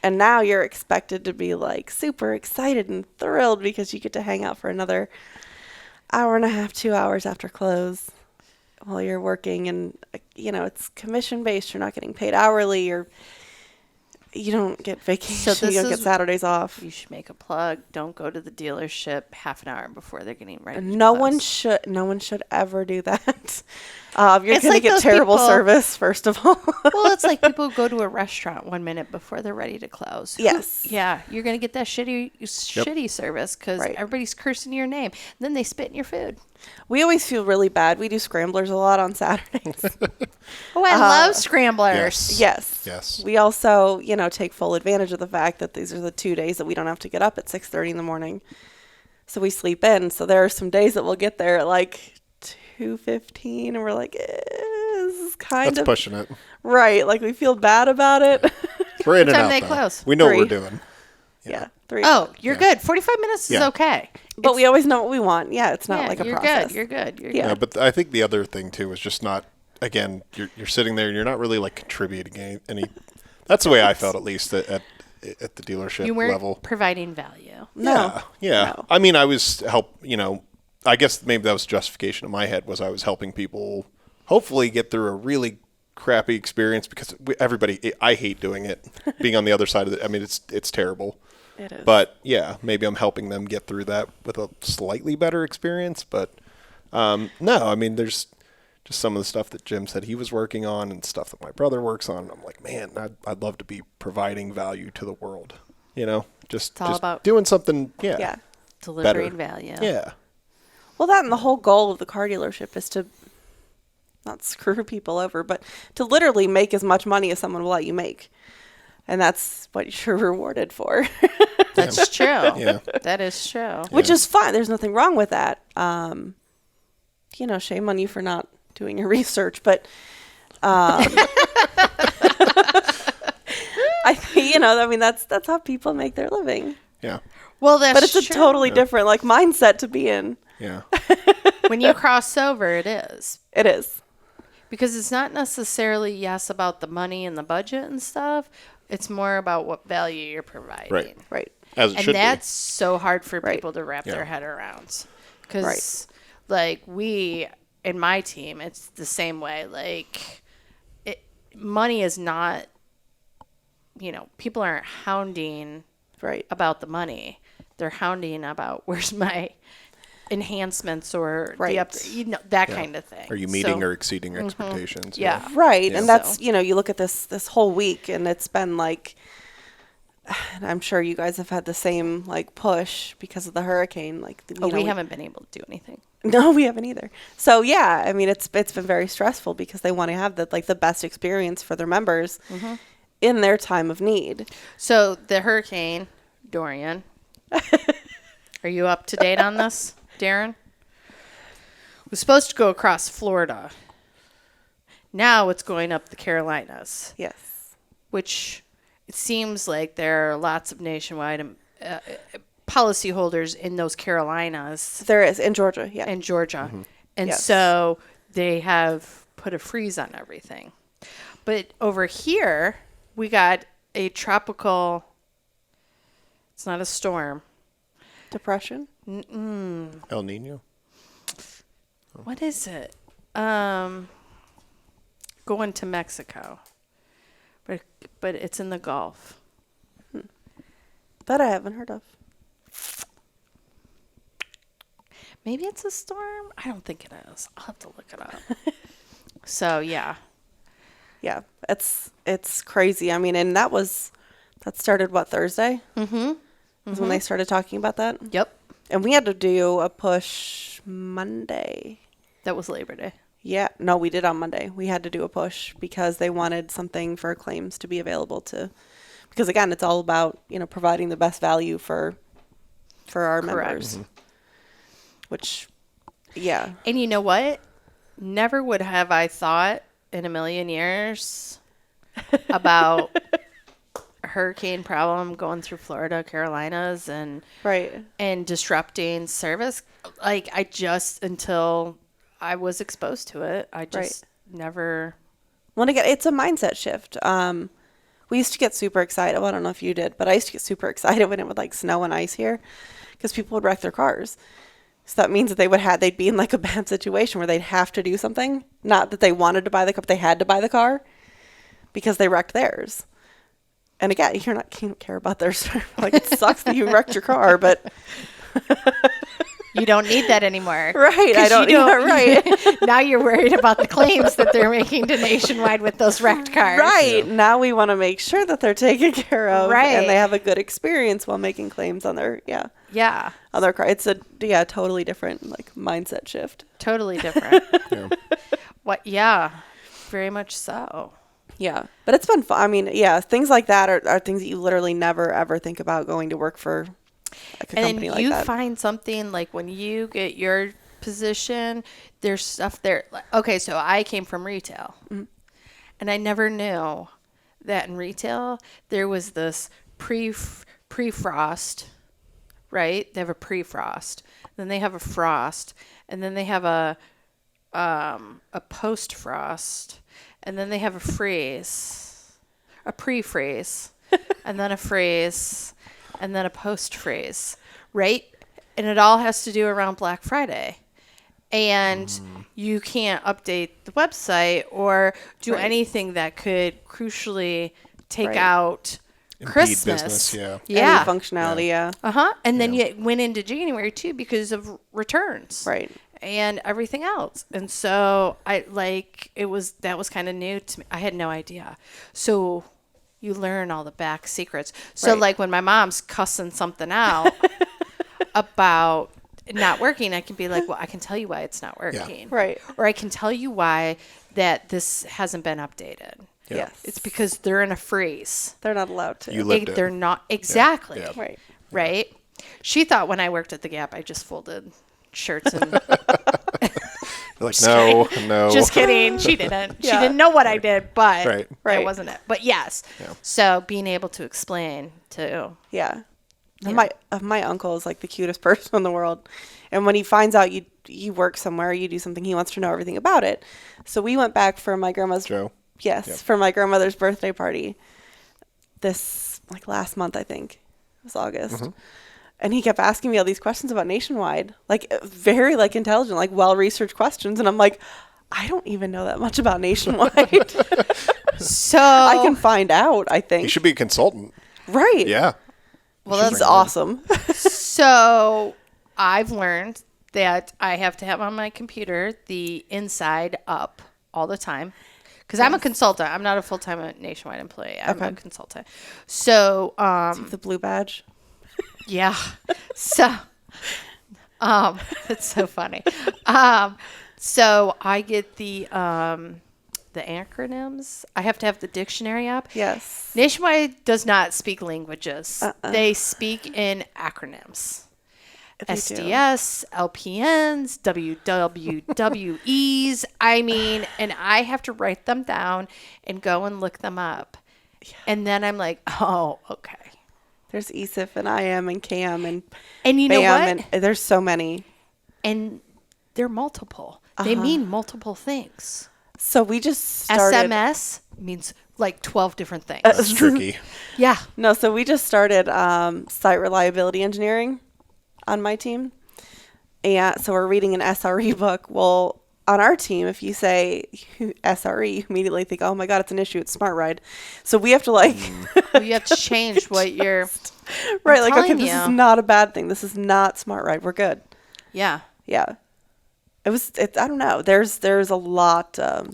And now you're expected to be like super excited and thrilled because you get to hang out for another hour and a half, 2 hours after close while you're working. And, it's commission based. You're not getting paid hourly. You don't get vacation. So You don't get Saturdays off. You should make a plug. Don't go to the dealership half an hour before they're getting ready. No one should ever do that. You're It's going like to get those terrible people- service, first of all. Well, it's like people go to a restaurant 1 minute before they're ready to close. Yes. Yeah, you're going to get that shitty service because Right. everybody's cursing your name. Then they spit in your food. We always feel really bad. We do scramblers a lot on Saturdays. Oh, I love scramblers. Yes. Yes. We also, take full advantage of the fact that these are the 2 days that we don't have to get up at 6:30 in the morning. So we sleep in. So there are some days that we'll get there at like 2:15 and we're like, this is That's pushing it. right. Like we feel bad about it. We're in and time out, they though. close? We know what 3. we're doing. Yeah. 3. Oh, you're Yeah. good. 45 minutes is Yeah. okay. But we always know what we want. Yeah. It's not like a you're process. good. You're good. You're Yeah. Yeah, but I think the other thing too is just not. Again, you're sitting there and you're not really like contributing any. That's the way I felt, at least at the dealership good. You weren't level. providing value. No. Yeah. No. I mean, I was I guess maybe that was justification in my head, was I was helping people hopefully get through a really crappy experience, because I hate doing it, being on the other side of it. I mean, it's terrible. It is. But yeah, maybe I'm helping them get through that with a slightly better experience. But no, I mean, there's just some of the stuff that Jim said he was working on and stuff that my brother works on. I'm like, man, I'd love to be providing value to the world. Just all about doing something. Yeah. Yeah. Delivering Better. value. Yeah. Well, that and the whole goal of the car dealership is to not screw people over, but to literally make as much money as someone will let you make. And that's what you're rewarded for, That's true. Yeah. That is true. which is fine. There's nothing wrong with that. Shame on you for not doing your research, but that's how people make their living. Yeah. Well, that's But it's a true. totally different mindset to be in. Yeah. When you cross over, it is. It is. Because it's not necessarily, yes, about the money and the budget and stuff. It's more about what value you're providing. Right. Right. As it And should that's so hard for Right. people to wrap Yeah. their head around. Because, in my team, it's the same way. Like, money is not, people aren't hounding Right. about the money. They're hounding about where's my enhancements or Right. that be. kind of thing. Are you meeting So- or exceeding expectations? Yeah. Right. Yeah. And that's, you look at this whole week and it's been like, and I'm sure you guys have had the same push because of the hurricane. we haven't been able to do anything. No, we haven't either. So yeah, I mean, it's been very stressful because they want to have the best experience for their members in their time of need. So the hurricane, Dorian, are you up to date on this, Darren? Was supposed to go across Florida. Now it's going up the Carolinas, Yes. which it seems like there are lots of nationwide policyholders in those Carolinas There is in Georgia. Yeah. and Georgia. And Yes. so they have put a freeze on everything. But over here, we got a tropical, it's not a storm. Depression. El Nino. What is it? Going to Mexico. But it's in the Gulf. That I haven't heard of. Maybe it's a storm? I don't think it is. I'll have to look it up. So, yeah. Yeah. It's crazy. I mean, and that started Thursday? Mm-hmm. Is when they started talking about that. Yep. And we had to do a push Monday. That was Labor Day. Yeah. No, we did on Monday. We had to do a push because they wanted something for claims to be available because because again, it's all about, providing the best value for our Correct. members. Which, yeah. And you know what? Never would have I thought in a million years about hurricane problem going through Florida, Carolinas, and Right. and disrupting service. Like until I was exposed to it, I just never. Well, again, it's a mindset shift. We used to get super excited. Well, I don't know if you did, but I used to get super excited when it would like snow and ice here, because people would wreck their cars. So that means that they'd be in like a bad situation where they'd have to do something. Not that they wanted to buy the car, but they had to buy the car because they wrecked theirs. And again, you don't care about their like, it sucks that you wrecked your car, but You don't need that anymore. right, I don't. Right. Now you're worried about the claims that they're making to Nationwide with those wrecked cars. Right. Now we want to make sure that they're taken care of, Right. and they have a good experience while making claims on their Yeah. on their car. It's a totally different like mindset shift. Totally different. Yeah. What? Yeah. Very much so. Yeah, but it's been fun. I mean, yeah, things like that are things that you literally never ever think about going to work for like a And company then like you that. find something like when you get your position, there's stuff there. Okay, so I came from retail, and I never knew that in retail there was this pre-frost, right? They have a pre-frost, then they have a frost, and then they have a post-frost, and then they have a freeze, a pre-freeze, and then a freeze, and then a post-freeze, right? And it all has to do around Black Friday. And you can't update the website or do Right. anything that could crucially take Right. out Impede Christmas. business, yeah. Yeah. Any functionality, yeah. Uh-huh. And then you went into January too because of returns. Right. And everything else. And so that was kind of new to me. I had no idea. So you learn all the back secrets. So Right. like when my mom's cussing something out about not working, I can be like, well, I can tell you why it's not working. Right. Or I can tell you why that this hasn't been updated. Yeah. Yes. It's because they're in a freeze. They're not allowed to. You lived it. They're not exactly. Yeah. Right. Right? She thought when I worked at the Gap, I just folded shirts and They're like, no. just kidding. She didn't. She Yeah. didn't know what I did, but Right. that wasn't it. But yes. Yeah. So being able to explain to Yeah. Yeah. My uncle is like the cutest person in the world. And when he finds out you work somewhere, you do something, he wants to know everything about it. So we went back for my grandma's Joe. Yes, Yep. for my grandmother's birthday party. This like last month, I think. It was August. And he kept asking me all these questions about Nationwide, like very like intelligent, like well-researched questions, and I'm like, I don't even know that much about Nationwide. so I can find out, I He think. should be a consultant. Right. Yeah. well He's awesome. so I've learned that I have to have on my computer the inside up all the time. Because I'm a consultant. I'm not a full-time Nationwide employee. I'm a consultant. So, The blue badge. yeah. So, it's so funny. So I get the acronyms. I have to have the dictionary up. Yes. Nationwide does not speak languages. They speak in acronyms. They do. SDS, LPNs, WWWEs. I mean, and I have to write them down and go and look them up. And then I'm like, oh, okay. There's ESIF and IM and CAM and And you know BAM what? and there's so many. And they're multiple. They mean multiple things. So we just started. SMS means like 12 different things. That's tricky. Yeah. No, so we just started site reliability engineering on my team. And so we're reading an SRE book. Well, on our team, if you say SRE, you immediately think, oh my God, it's an issue. It's Smart Ride. So we have to like, Well, you have to change what you're. right, like, okay, telling this you. is not a bad thing. This is not Smart Ride. We're good. Yeah. Yeah. I don't know. There's a lot to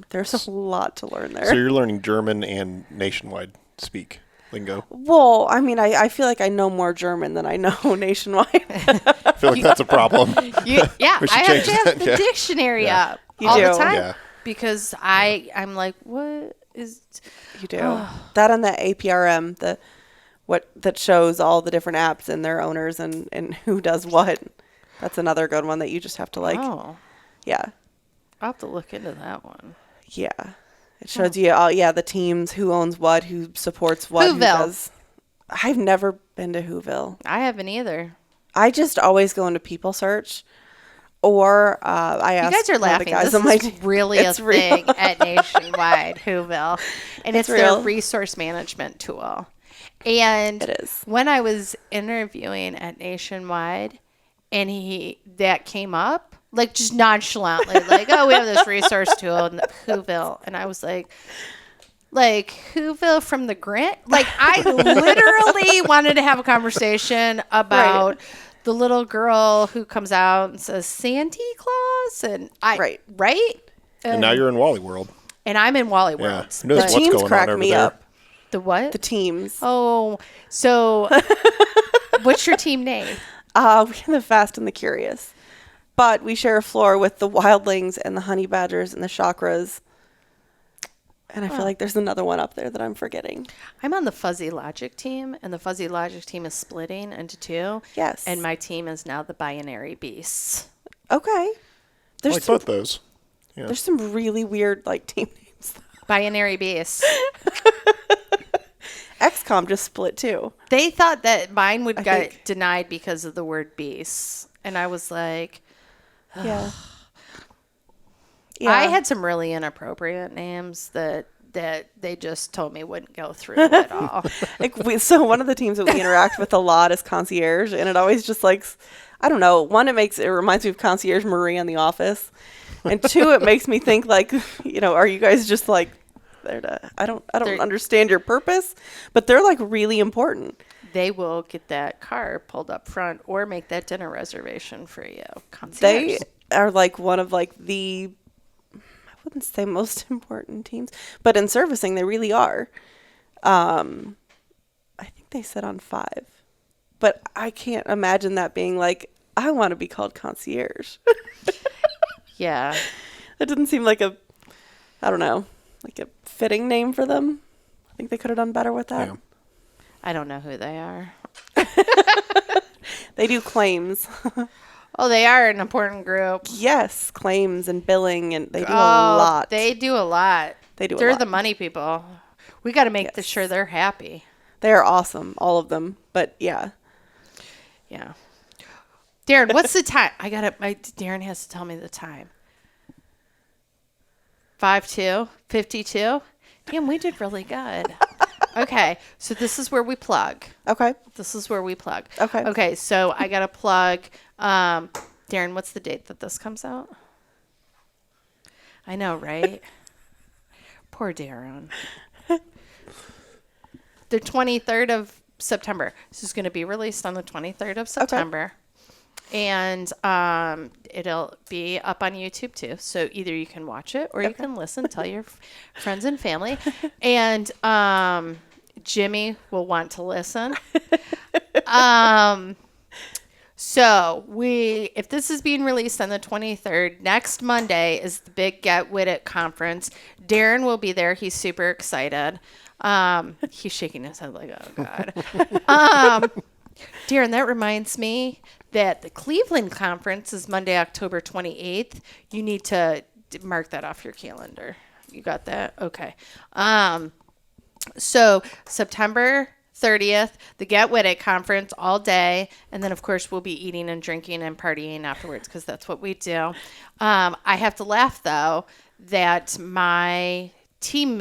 learn there. So you're learning German and Nationwide speak lingo. Well, I mean, I feel like I know more German than I know Nationwide. I feel like that's a problem. Yeah. We should I have change to have that, the yeah. dictionary up You all the do. time Yeah. because I'm like, what is. You do. That and the APRM, the that shows all the different apps and their owners and who does what. That's another good one that you just have to like. Oh, Yeah. I'll have to look into that one. Yeah. It shows you all, the teams, who owns what, who supports what, who Whoville. does. I've never been to Whoville. I haven't either. I just always go into People Search, or I ask You guys are one of the laughing. guys This on my is team. really It's a real. thing at Nationwide, Whoville. And it's their real. resource management tool. And It is. when I was interviewing at Nationwide and that came up, like just nonchalantly, like, oh, we have this resource tool in Whoville. And I was like Whoville from the Grant? Like, I literally wanted to have a conversation about the little girl who comes out and says Santa Claus, and right. And now you're in Wally World. And I'm in Wally Yeah. World. Who knows The what's teams going crack on over me there? up. The what? The teams. Oh, so what's your team name? We're the Fast and the Curious. But we share a floor with the Wildlings and the Honey Badgers and the Chakras. And I feel like there's another one up there that I'm forgetting. I'm on the Fuzzy Logic team, and the Fuzzy Logic team is splitting into two. Yes. And my team is now the Binary Beasts. Okay. I thought those. Yeah. There's some really weird like team names. Binary Beasts. XCOM just split too. They thought that mine would I get think. denied because of the word beasts. And I was like, Yeah. I had some really inappropriate names that they just told me wouldn't go through at all. So one of the teams that we interact with a lot is Concierge, and it always just like, I don't know. One, it reminds me of Concierge Marie on The Office, and two, it makes me think like, are you guys just like there to? I don't understand your purpose, but they're like really important. They will get that car pulled up front or make that dinner reservation for you. Concierge. They are like one of like the, I wouldn't say most important teams, but in servicing they really are. I think they sit on 5, but I can't imagine that being like, I want to be called Concierge. Yeah. That didn't seem like a, I don't know, like a fitting name for them. I think they could have done better with that. Yeah. I don't know who they are. They do claims. Oh, they are an important group. Yes, claims and billing, and they do a lot. They do a lot. They do a They're lot. the money people. We got to make sure they're happy. They are awesome, all of them. But yeah. Yeah. Darren, what's the time? Darren has to tell me the time. 5:02, 52. Damn, we did really good. Okay, so this is where we plug. Okay. Okay. Okay, so I got to plug. Darren, what's the date that this comes out? I know, right? Poor Darren. The 23rd of September. This is going to be released on the 23rd of September. And it'll be up on YouTube too. So either you can watch it or you can listen, tell your friends and family. And Jimmy will want to listen. So if this is being released on the 23rd, next Monday is the big Get With It conference. Darren will be there. He's super excited. He's shaking his head like, oh God. Darren, that reminds me that the Cleveland conference is Monday, October 28th. You need to mark that off your calendar. You got that? Okay. So September 30th, the Get With It conference all day. And then, of course, we'll be eating and drinking and partying afterwards because that's what we do. I have to laugh, though, that my team,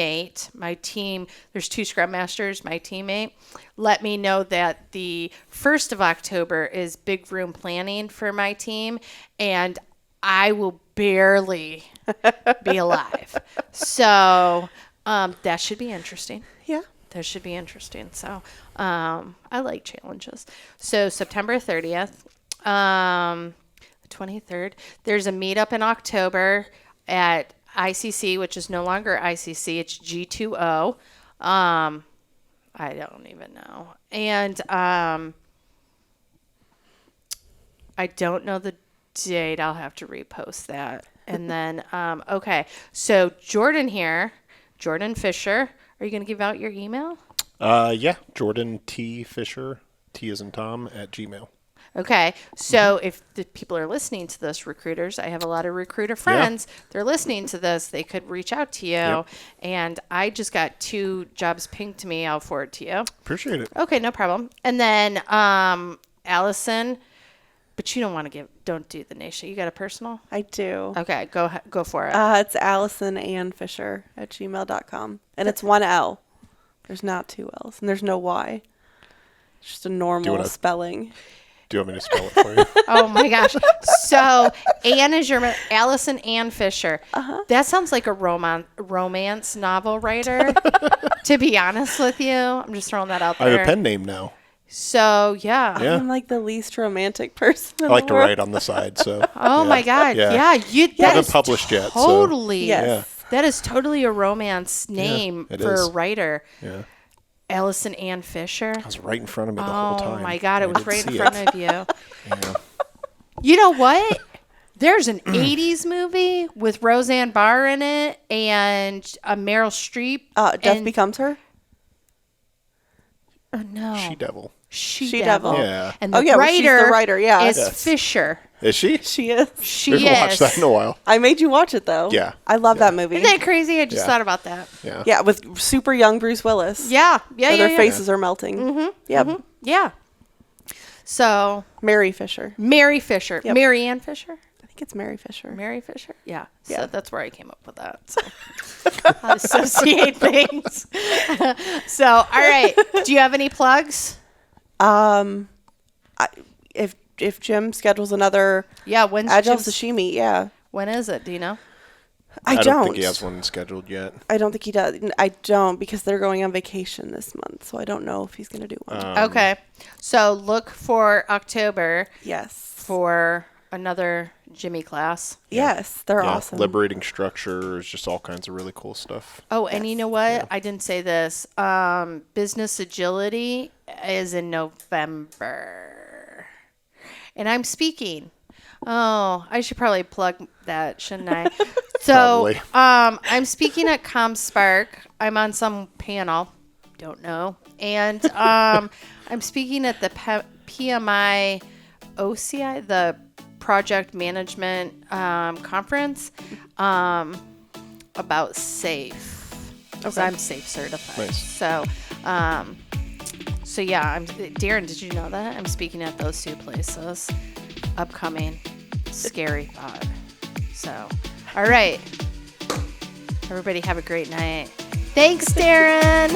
there's 2 Scrum Masters, my teammate, let me know that the 1st of October is big room planning for my team, and I will barely be alive. So that should be interesting. Yeah. That should be interesting. So I like challenges. So September 30th, 23rd, there's a meetup in October at ICC, which is no longer ICC. It's G2O. I don't even know. And I don't know the date. I'll have to repost that. And then, okay. So Jordan Fisher, are you going to give out your email? Yeah, Jordan T. Fisher, T as in Tom, at Gmail. Okay. So if the people are listening to this, recruiters, I have a lot of recruiter friends. They're listening to this. They could reach out to you. Yep. And I just got 2 jobs pinged to me. I'll forward it to you. Appreciate it. Okay, no problem. And then Allison, but you don't do the nation. You got a personal? I do. Okay, go for it. It's Alison and Fisher at gmail.com. And it's 1 L. There's not 2 L's. And there's no Y. It's just a normal spelling. Do you want me to spell it for you? Oh my gosh. So Anne is your Alison Ann Fisher. That sounds like a romance novel writer. To be honest with you, I'm just throwing that out I there. have a pen name now. So yeah. Yeah. I'm like the least romantic person in I like the to world. write on the side, so. Oh my God. Yeah. I That haven't is published yet, so. totally. Yes. That is totally a romance name it for is. a writer. Yeah. Alison Ann Fisher. It was right in front of me the whole time. Oh my God, it I was didn't right in see front it. of you. Yeah. You know what? There's an 80s movie with Roseanne Barr in it and Meryl Streep. Death and- Becomes Her? Oh, no. She-Devil. She-Devil. Yeah. And the Oh, yeah, well, she's the writer, yeah. is Yes. Fisher. Is she? She is. She We haven't watched is. that in a while. I made you watch it, though. Yeah. I love that movie. Isn't that crazy? I just Yeah. thought about that. Yeah. Yeah, with super young Bruce Willis. Yeah. Where their faces are melting. Mm-hmm. Yep. Yeah. So, Mary Fisher. Mary Fisher. Yep. Mary Ann Fisher? I think it's Mary Fisher. Mary Fisher? Yeah. Yeah. So that's where I came up with that. So I associate things. So, all right. Do you have any plugs? If Jim schedules another Yeah. When's Agile Jim's- Sashimi, yeah. When is it? Do you know? I don't think he has one scheduled yet. I don't think he does. I don't, because they're going on vacation this month, so I don't know if he's going to do one. Okay. So look for October Yes. for another Jimmy class. Yes, they're Yeah. awesome. Liberating structures, just all kinds of really cool stuff. Oh, and you know what? I didn't say this. Business Agility is in November. And I'm speaking. Oh, I should probably plug that, shouldn't I? So, Probably. I'm speaking at ComSpark. I'm on some panel. Don't know. And I'm speaking at the PMI OCI, the Project Management Conference, about SAFE. Because I'm SAFE certified. Nice. So yeah, Darren, did you know that? I'm speaking at those 2 places. Upcoming. Scary thought. So, all right. Everybody have a great night. Thanks, Darren.